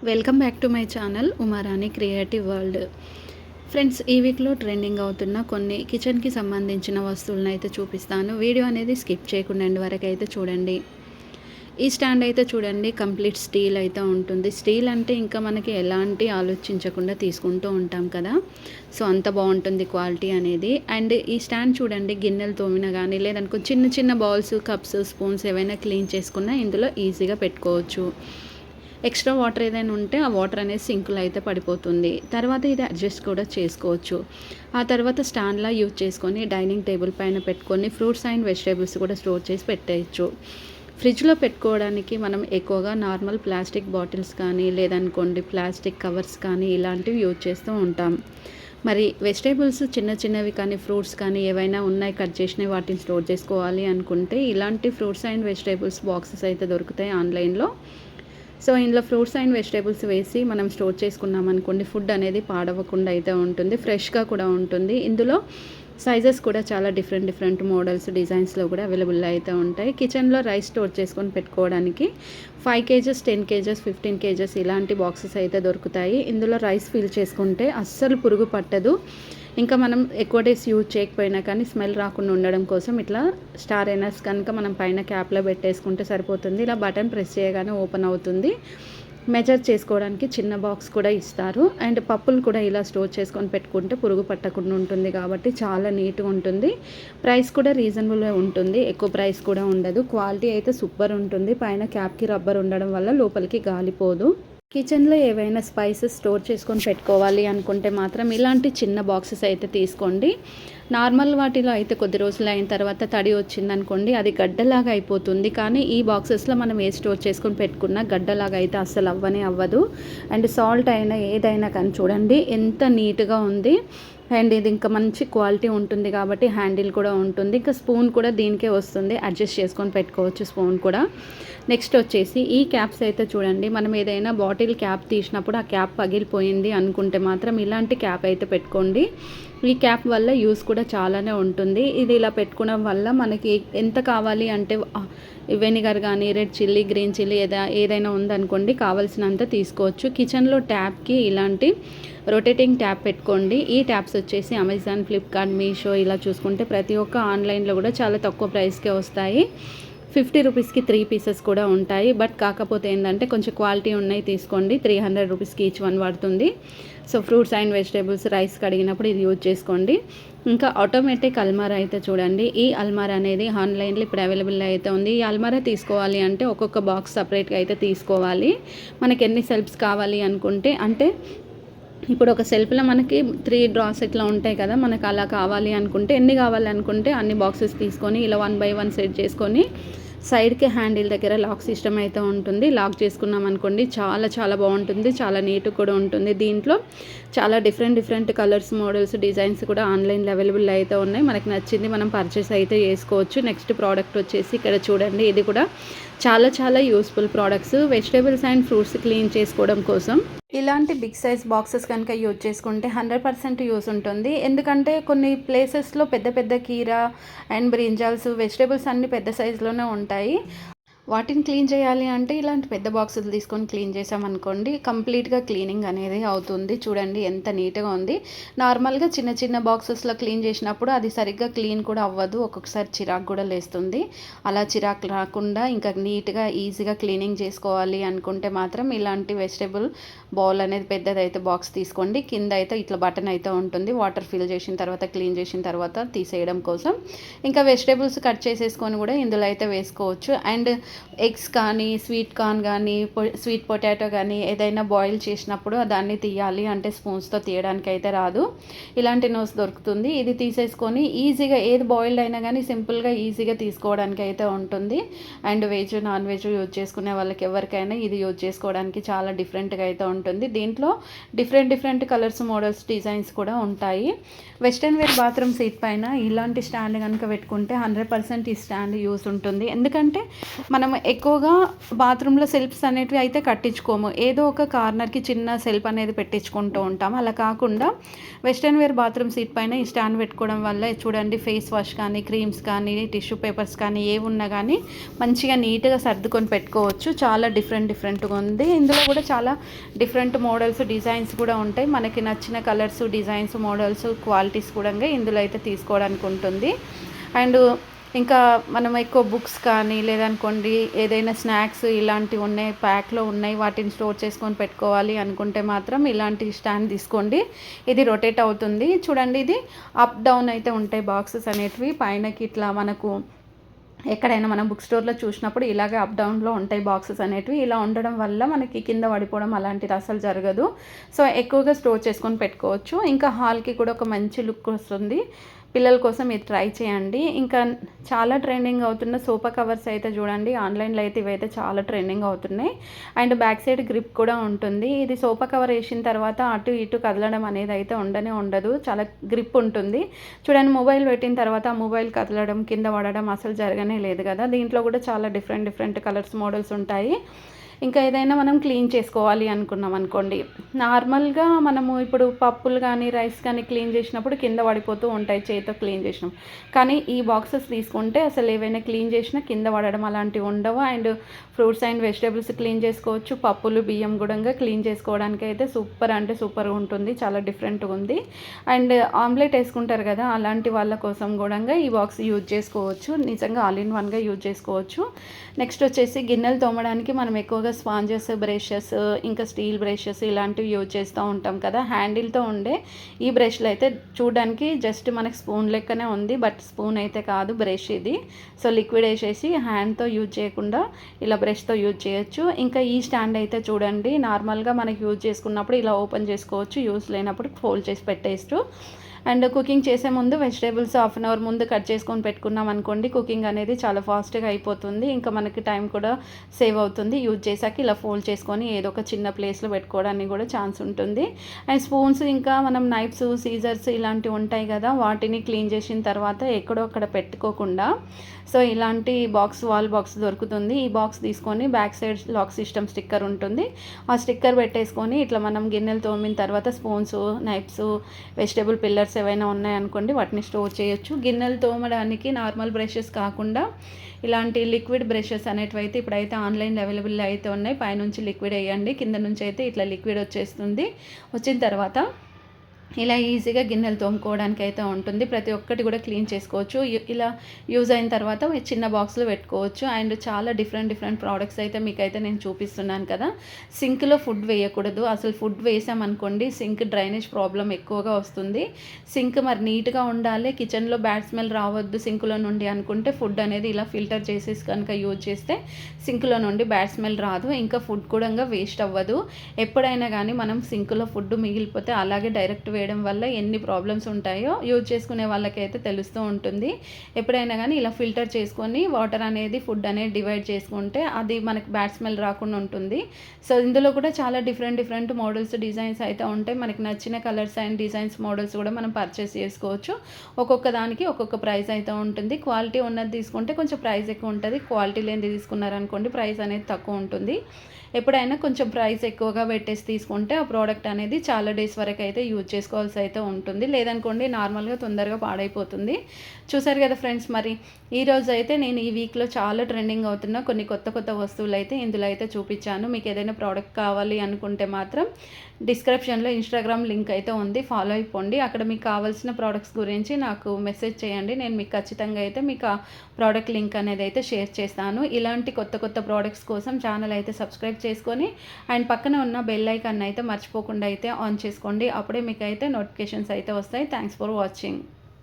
Welcome back to my channel Uma Rani creative world. Friends, ఈ వీక్లో trending అవుతున్న కొన్ని కిచెన్కి సంబంధించిన వస్తువులను అయితే చూపిస్తాను. వీడియో అనేది స్కిప్ చేయకుండా ఎండ్ వరకు అయితే చూడండి. ఈ స్టాండ్ అయితే చూడండి, కంప్లీట్ స్టీల్ అయితే ఉంటుంది. స్టీల్ అంటే ఇంకా మనకి ఎలాంటి ఆలోచించకుండా తీసుకుంటూ ఉంటాం కదా, సో అంత బాగుంటుంది క్వాలిటీ అనేది. అండ్ ఈ స్టాండ్ చూడండి, గిన్నెలు తోమిన కానీ లేదనుకో చిన్న చిన్న బౌల్స్, కప్స్, స్పూన్స్ ఏవైనా క్లీన్ చేసుకున్నా ఇందులో ఈజీగా పెట్టుకోవచ్చు. ఎక్స్ట్రా వాటర్ ఏదైనా ఉంటే ఆ వాటర్ అనేది సింక్లో అయితే పడిపోతుంది. తర్వాత ఇది అడ్జస్ట్ కూడా చేసుకోవచ్చు. ఆ తర్వాత స్టాండ్లా యూజ్ చేసుకొని డైనింగ్ టేబుల్ పైన పెట్టుకొని ఫ్రూట్స్ అండ్ వెజిటేబుల్స్ కూడా స్టోర్ చేసి పెట్టేయచ్చు. ఫ్రిడ్జ్లో పెట్టుకోవడానికి మనం ఎక్కువగా నార్మల్ ప్లాస్టిక్ బాటిల్స్ కానీ లేదనుకోండి ప్లాస్టిక్ కవర్స్ కానీ ఇలాంటివి యూజ్ చేస్తూ ఉంటాం. మరి వెజిటేబుల్స్ చిన్న చిన్నవి కానీ ఫ్రూట్స్ కానీ ఏవైనా ఉన్నాయి కట్ చేసినవి వాటిని స్టోర్ చేసుకోవాలి అనుకుంటే ఇలాంటి ఫ్రూట్స్ అండ్ వెజిటేబుల్స్ బాక్సెస్ అయితే దొరుకుతాయి ఆన్లైన్లో. సో ఇందులో ఫ్రూట్స్ అండ్ వెజిటేబుల్స్ వేసి మనం స్టోర్ చేసుకున్నాం అనుకోండి, ఫుడ్ అనేది పాడవకుండా అయితే ఉంటుంది, ఫ్రెష్గా కూడా ఉంటుంది. ఇందులో సైజెస్ కూడా చాలా డిఫరెంట్ మోడల్స్, డిజైన్స్లో కూడా అవైలబుల్ అయితే ఉంటాయి. కిచెన్లో రైస్ స్టోర్ చేసుకొని పెట్టుకోవడానికి 5 కేజెస్, 10 కేజెస్, 15 కేజెస్ ఇలాంటి బాక్సెస్ అయితే దొరుకుతాయి. ఇందులో రైస్ ఫిల్ చేసుకుంటే అస్సలు పురుగు పట్టదు. ఇంకా మనం ఎక్కువ డేస్ యూజ్ చేయకపోయినా కానీ స్మెల్ రాకుండా ఉండడం కోసం ఇట్లా స్టార్ ఎనర్స్ కనుక మనం పైన క్యాప్లో పెట్టేసుకుంటే సరిపోతుంది. ఇలా బటన్ ప్రెస్ చేయగానే ఓపెన్ అవుతుంది. మెజర్ చేసుకోవడానికి చిన్న బాక్స్ కూడా ఇస్తారు. అండ్ పప్పులు కూడా ఇలా స్టోర్ చేసుకొని పెట్టుకుంటే పురుగు పట్టకుండా ఉంటుంది కాబట్టి చాలా నీట్గా ఉంటుంది. ప్రైస్ కూడా రీజనబుల్గా ఉంటుంది, ఎక్కువ ప్రైస్ కూడా ఉండదు. క్వాలిటీ అయితే సూపర్ ఉంటుంది. పైన క్యాప్కి రబ్బర్ ఉండడం వల్ల లోపలికి గాలిపోదు. కిచెన్లో ఏవైనా స్పైసెస్ స్టోర్ చేసుకొని పెట్టుకోవాలి అనుకుంటే మాత్రం ఇలాంటి చిన్న బాక్సెస్ అయితే తీసుకోండి. నార్మల్ వాటిలో అయితే కొద్ది రోజులు అయిన తర్వాత తడి వచ్చిందనుకోండి, అది గడ్డలాగా అయిపోతుంది. కానీ ఈ బాక్సెస్లో మనం ఏ స్టోర్ చేసుకొని పెట్టుకున్నా గడ్డలాగా అయితే అస్సలు అవ్వదు. అండ్ సాల్ట్ అయినా ఏదైనా కానీ చూడండి ఎంత నీట్గా ఉంది. అండ్ ఇది ఇంకా మంచి క్వాలిటీ ఉంటుంది కాబట్టి హ్యాండిల్ కూడా ఉంటుంది. ఇంకా స్పూన్ కూడా దీనికే వస్తుంది, అడ్జస్ట్ చేసుకొని పెట్టుకోవచ్చు స్పూన్ కూడా. నెక్స్ట్ వచ్చేసి ఈ క్యాప్స్ అయితే చూడండి, మనం ఏదైనా బాటిల్ క్యాప్ తీసినప్పుడు ఆ క్యాప్ పగిలిపోయింది అనుకుంటే మాత్రం ఇలాంటి క్యాప్ అయితే పెట్టుకోండి. ఈ క్యాప్ వల్ల యూస్ కూడా చాలానే ఉంటుంది. ఇది ఇలా పెట్టుకోవడం వల్ల మనకి ఎంత కావాలి అంటే వెనిగర్ కానీ రెడ్ చిల్లీ, గ్రీన్ చిల్లీ ఏదైనా ఉందనుకోండి కావాల్సినంత తీసుకోవచ్చు. కిచెన్లో ట్యాప్కి ఇలాంటి రొటేటింగ్ ట్యాప్ పెట్టుకోండి. ఈ ట్యాప్స్ వచ్చేసి అమెజాన్, ఫ్లిప్కార్ట్, మీషో ఇలా చూసుకుంటే ప్రతి ఒక్క ఆన్లైన్లో కూడా చాలా తక్కువ ప్రైస్కే వస్తాయి. 50 రూపీస్కి 3 పీసెస్ కూడా ఉంటాయి. బట్ కాకపోతే ఏంటంటే కొంచెం క్వాలిటీ ఉన్నాయి తీసుకోండి. 300 రూపీస్కి ఈచ్ వన్ పడుతుంది. So fruits and vegetables, rice కడిగినప్పుడు ఇది యూజ్ చేసుకోండి. ఇంకా ఆటోమేటిక్ అల్మారా అయితే చూడండి, ఈ అల్మారా అనేది ఆన్లైన్లో ఇప్పుడు అవైలబుల్ అయితే ఉంది. ఈ అల్మారా తీసుకోవాలి అంటే ఒక్కొక్క బాక్స్ సపరేట్గా అయితే తీసుకోవాలి. మనకి ఎన్ని సెల్ఫ్స్ కావాలి అనుకుంటే, అంటే ఇప్పుడు ఒక సెల్ఫ్లో మనకి 3 డ్రాస్ ఇట్లా ఉంటాయి కదా, మనకు అలా కావాలి అనుకుంటే ఎన్ని కావాలి అనుకుంటే అన్ని బాక్సెస్ తీసుకొని ఇలా 1 బై 1 సెట్ చేసుకొని సైడ్కి హ్యాండిల్ దగ్గర లాక్ సిస్టమ్ అయితే ఉంటుంది. లాక్ చేసుకున్నాం అనుకోండి చాలా బాగుంటుంది, చాలా నీట్గా కూడా ఉంటుంది. దీంట్లో చాలా డిఫరెంట్ కలర్స్, మోడల్స్, డిజైన్స్ కూడా ఆన్లైన్లో అవైలబుల్ అయితే ఉన్నాయి. మనకి నచ్చింది మనం పర్చేస్ అయితే చేసుకోవచ్చు. నెక్స్ట్ ప్రోడక్ట్ వచ్చేసి ఇక్కడ చూడండి, ఇది కూడా చాలా useful products. Vegetables and fruits clean చేసుకోవడం కోసం ఇలాంటి బిగ్ సైజ్ బాక్సెస్ కనుక యూజ్ చేసుకుంటే 100% యూస్ ఉంటుంది. ఎందుకంటే కొన్ని ప్లేసెస్లో పెద్ద కీరా అండ్ బ్రింజాల్స్, వెజిటేబుల్స్ అన్నీ పెద్ద సైజులోనే ఉంటాయి. వాటిని క్లీన్ చేయాలి అంటే ఇలాంటి పెద్ద బాక్సులు తీసుకొని క్లీన్ చేసామనుకోండి కంప్లీట్గా క్లీనింగ్ అనేది అవుతుంది. చూడండి ఎంత నీట్గా ఉంది. నార్మల్గా చిన్న బాక్సెస్లో క్లీన్ చేసినప్పుడు అది సరిగ్గా క్లీన్ కూడా అవ్వదు, ఒక్కొక్కసారి చిరాకు కూడా లేస్తుంది. అలా చిరాకు రాకుండా ఇంకా నీట్గా ఈజీగా క్లీనింగ్ చేసుకోవాలి అనుకుంటే మాత్రం ఇలాంటి వెజిటేబుల్ బౌల్ అనేది పెద్దదైతే బాక్స్ తీసుకోండి. కింద అయితే ఇట్లా బటన్ అయితే ఉంటుంది, వాటర్ ఫిల్ చేసిన తర్వాత క్లీన్ చేసిన తర్వాత తీసేయడం కోసం. ఇంకా వెజిటేబుల్స్ కట్ చేసేసుకొని కూడా ఇందులో అయితే వేసుకోవచ్చు. అండ్ ఎగ్స్ కానీ, స్వీట్ కార్న్ కానీ, స్వీట్ పొటాటో కానీ ఏదైనా బాయిల్ చేసినప్పుడు దాన్ని తీయాలి అంటే స్పూన్స్తో తీయడానికి అయితే రాదు. ఇలాంటి నోస్ దొరుకుతుంది. ఇది తీసేసుకొని ఈజీగా ఏది బాయిల్డ్ అయినా కానీ సింపుల్గా ఈజీగా తీసుకోవడానికి అయితే ఉంటుంది. And veg, non veg use చేసుకునే వాళ్ళకి ఎవరికైనా ఇది యూజ్ చేసుకోవడానికి చాలా డిఫరెంట్గా అయితే ఉంటుంది. దీంట్లో డిఫరెంట్ కలర్స్, మోడల్స్, డిజైన్స్ కూడా ఉంటాయి. వెస్ట్రన్ వేర్ బాత్రూమ్ సీట్ పైన ఇలాంటి స్టాండ్ కనుక పెట్టుకుంటే 100% ఈ స్టాండ్ యూస్ ఉంటుంది. ఎందుకంటే మనం ఎక్కువగా బాత్రూంలో సెల్ఫ్స్ అనేటివి అయితే కట్టించుకోము. ఏదో ఒక కార్నర్‌కి చిన్న సెల్ఫ్ అనేది పెట్టించుకుంటూ ఉంటాం. అలా కాకుండా వెస్టర్న్ వేర్ బాత్రూమ్ సీట్ పైన ఈ స్టాండ్ పెట్టుకోవడం వల్ల చూడండి ఫేస్ వాష్ కానీ, క్రీమ్స్ కానీ, టిష్యూ పేపర్స్ కానీ ఏవున్నా గానీ మంచిగా నీట్‌గా సర్దుకొని పెట్టుకోవచ్చు. చాలా డిఫరెంట్‌గా ఉంది. ఇందులో కూడా చాలా డిఫరెంట్ మోడల్స్, డిజైన్స్ కూడా ఉంటాయి. మనకి నచ్చిన కలర్స్, డిజైన్స్, మోడల్స్, క్వాలిటీస్ కూడా ఇందులో అయితే తీసుకోవడానికి ఉంటుంది. అండ్ ఇంకా మనం ఎక్కువ బుక్స్ కానీ లేదనుకోండి ఏదైనా స్నాక్స్ ఇలాంటివి ఉన్నాయి, ప్యాక్లో ఉన్నాయి, వాటిని స్టోర్ చేసుకొని పెట్టుకోవాలి అనుకుంటే మాత్రం ఇలాంటి స్టాండ్ తీసుకోండి. ఇది రొటేట్ అవుతుంది. చూడండి ఇది అప్ డౌన్ అయితే ఉంటాయి బాక్సెస్ అనేటివి. పైనకి ఇట్లా మనకు ఎక్కడైనా మనం బుక్ స్టోర్లో చూసినప్పుడు ఇలాగే అప్ డౌన్లో ఉంటాయి బాక్సెస్ అనేటివి. ఇలా ఉండడం వల్ల మనకి కింద పడిపోవడం అలాంటిది అసలు జరగదు. సో ఎక్కువగా స్టోర్ చేసుకొని పెట్టుకోవచ్చు. ఇంకా హాల్కి కూడా ఒక మంచి లుక్ వస్తుంది. పిల్లల కోసం ఇది ట్రై చేయండి. ఇంకా చాలా ట్రెండింగ్ అవుతున్న సోఫా కవర్స్ అయితే చూడండి, ఆన్లైన్లో అయితే ఇవైతే చాలా ట్రెండింగ్ అవుతున్నాయి. అండ్ బ్యాక్ సైడ్ గ్రిప్ కూడా ఉంటుంది. ఇది సోఫా కవర్ వేసిన తర్వాత అటు ఇటు కదలడం అనేది అయితే ఉండదు. చాలా గ్రిప్ ఉంటుంది. చూడండి మొబైల్ పెట్టిన తర్వాత మొబైల్ కదలడం, కింద పడడం అసలు జరగనే లేదు కదా. దీంట్లో కూడా చాలా డిఫరెంట్ కలర్స్, మోడల్స్ ఉంటాయి. ఇంకా ఏదైనా మనం క్లీన్ చేసుకోవాలి అనుకున్నాం అనుకోండి, నార్మల్గా మనము ఇప్పుడు పప్పులు కానీ రైస్ కానీ క్లీన్ చేసినప్పుడు కింద పడిపోతూ ఉంటాయి చేతితో క్లీన్ చేసినాం. కానీ ఈ బాక్సెస్ తీసుకుంటే అసలు ఏవైనా క్లీన్ చేసినా కింద పడడం అలాంటివి ఉండవు. And fruits and vegetables clean చేసుకోవచ్చు. పప్పులు, బియ్యం కూడా క్లీన్ చేసుకోవడానికి అయితే సూపర్గా ఉంటుంది. చాలా డిఫరెంట్గా ఉంది. అండ్ ఆమ్లెట్ వేసుకుంటారు కదా, అలాంటి వాళ్ళ కోసం కూడా ఈ బాక్స్ యూజ్ చేసుకోవచ్చు. నిజంగా ఆల్ ఇన్ వన్గా యూజ్ చేసుకోవచ్చు. నెక్స్ట్ వచ్చేసి గిన్నెలు తోమడానికి మనం ఎక్కువగా స్పాంజెస్, బ్రషెస్, ఇంకా స్టీల్ బ్రషెస్ ఇలాంటివి యూజ్ చేస్తూ ఉంటాం కదా. హ్యాండిల్తో ఉండే ఈ బ్రష్లు అయితే చూడడానికి జస్ట్ మనకి స్పూన్ లెక్కనే ఉంది, బట్ స్పూన్ అయితే కాదు, బ్రష్ ఇది. సో లిక్విడ్ వేసేసి హ్యాండ్తో యూజ్ చేయకుండా ఇలా బ్రష్తో యూజ్ చేయొచ్చు. ఇంకా ఈ స్టాండ్ అయితే చూడండి, నార్మల్గా మనకి యూజ్ చేసుకున్నప్పుడు ఇలా ఓపెన్ చేసుకోవచ్చు, యూజ్ లేనప్పుడు ఫోల్డ్ చేసి పెట్టేస్తూ. అండ్ కుకింగ్ చేసే ముందు వెజిటేబుల్స్ హాఫ్ అన్ అవర్ ముందు కట్ చేసుకొని పెట్టుకున్నాం అనుకోండి, కుకింగ్ అనేది చాలా ఫాస్ట్గా అయిపోతుంది. ఇంకా మనకి టైం కూడా సేవ్ అవుతుంది. యూజ్ చేశాక ఇలా ఫోల్డ్ చేసుకొని ఏదో ఒక చిన్న ప్లేస్లో పెట్టుకోవడానికి కూడా ఛాన్స్ ఉంటుంది. అండ్ స్పూన్స్, ఇంకా మనం నైఫ్స్, సీజర్స్ ఇలాంటివి ఉంటాయి కదా, వాటిని క్లీన్ చేసిన తర్వాత ఎక్కడో అక్కడ పెట్టుకోకుండా సో ఇలాంటి వాల్ బాక్స్ దొరుకుతుంది. ఈ బాక్స్ తీసుకొని back side lock system sticker ఉంటుంది. ఆ స్టిక్కర్ పెట్టేసుకొని ఇట్లా మనం గిన్నెలు తోమిన తర్వాత స్పూన్స్, నైఫ్స్, వెజిటేబుల్ పిల్లర్స్ ఏవైనా ఉన్నాయనుకోండి వాటిని స్టోర్ చేయొచ్చు. గిన్నెలు తోమడానికి నార్మల్ బ్రషెస్ కాకుండా ఇలాంటి లిక్విడ్ బ్రషెస్ అనేటివి అయితే ఇప్పుడైతే ఆన్లైన్లో అవైలబుల్ అయితే ఉన్నాయి. పైనుంచి లిక్విడ్ వేయండి, కింద నుంచి అయితే ఇట్లా లిక్విడ్ వచ్చేస్తుంది. వచ్చిన తర్వాత ఇలా ఈజీగా గిన్నెలు తోముకోవడానికి అయితే ఉంటుంది. ప్రతి ఒక్కటి కూడా క్లీన్ చేసుకోవచ్చు. ఇలా యూజ్ అయిన తర్వాత చిన్న బాక్స్లో పెట్టుకోవచ్చు. అండ్ చాలా డిఫరెంట్ ప్రోడక్ట్స్ అయితే మీకైతే నేను చూపిస్తున్నాను కదా. సింక్లో ఫుడ్ వేయకూడదు. అసలు ఫుడ్ వేసామనుకోండి సింక్ డ్రైనేజ్ ప్రాబ్లం ఎక్కువగా వస్తుంది. సింక్ మరి నీట్గా ఉండాలి, కిచెన్లో బ్యాడ్ స్మెల్ రావద్దు సింక్లో నుండి అనుకుంటే ఫుడ్ అనేది ఇలా ఫిల్టర్ చేసేసి కనుక యూజ్ చేస్తే సింక్లో నుండి బ్యాడ్ స్మెల్ రాదు. ఇంకా ఫుడ్ కూడా వేస్ట్ అవ్వదు. ఎప్పుడైనా కానీ మనం సింక్లో ఫుడ్ మిగిలిపోతే అలాగే డైరెక్ట్ వేయడం వల్ల ఎన్ని ప్రాబ్లమ్స్ ఉంటాయో యూజ్ చేసుకునే వాళ్ళకైతే తెలుస్తూ ఉంటుంది. ఎప్పుడైనా కానీ ఇలా ఫిల్టర్ చేసుకొని వాటర్ అనేది, ఫుడ్ అనేది డివైడ్ చేసుకుంటే అది మనకి బ్యాడ్ స్మెల్ రాకుండా ఉంటుంది. సో ఇందులో కూడా చాలా డిఫరెంట్ మోడల్స్, డిజైన్స్ అయితే ఉంటాయి. మనకి నచ్చిన కలర్స్ అండ్ డిజైన్స్, మోడల్స్ కూడా మనం పర్చేస్ చేసుకోవచ్చు. ఒక్కొక్క దానికి ఒక్కొక్క ప్రైస్ అయితే ఉంటుంది. క్వాలిటీ ఉన్నది తీసుకుంటే కొంచెం ప్రైస్ ఎక్కువ ఉంటుంది. క్వాలిటీ లేనిది తీసుకున్నారనుకోండి ప్రైస్ అనేది తక్కువ ఉంటుంది. ఎప్పుడైనా కొంచెం ప్రైస్ ఎక్కువగా పెట్టేసి తీసుకుంటే ఆ ప్రోడక్ట్ అనేది చాలా డేస్ వరకు అయితే యూజ్ చేసుకోవాల్సి అయితే ఉంటుంది. లేదనుకోండి నార్మల్గా తొందరగా పాడైపోతుంది. చూసారు కదా ఫ్రెండ్స్, మరి ఈరోజు అయితే నేను ఈ వీక్లో చాలా ట్రెండింగ్ అవుతున్న కొన్ని కొత్త వస్తువులు అయితే ఇందులో అయితే చూపించాను. మీకు ఏదైనా ప్రోడక్ట్ కావాలి అనుకుంటే మాత్రం డిస్క్రిప్షన్లో ఇన్స్టాగ్రామ్ లింక్ అయితే ఉంది, ఫాలో అయిపోండి. అక్కడ మీకు కావాల్సిన ప్రోడక్ట్స్ గురించి నాకు మెసేజ్ చేయండి. నేను మీకు ఖచ్చితంగా అయితే మీకు ఆ ప్రోడక్ట్ లింక్ అనేది అయితే షేర్ చేస్తాను. ఇలాంటి కొత్త ప్రోడక్ట్స్ కోసం ఛానల్ అయితే సబ్స్క్రైబ్ చేసుకొని అండ్ పక్కన ఉన్న బెల్ ఐకాన్ అయితే మర్చిపోకుండా అయితే ఆన్ చేసుకోండి. అప్పుడే మీకు అయితే నోటిఫికేషన్స్ అయితే వస్తాయి. Thanks for watching.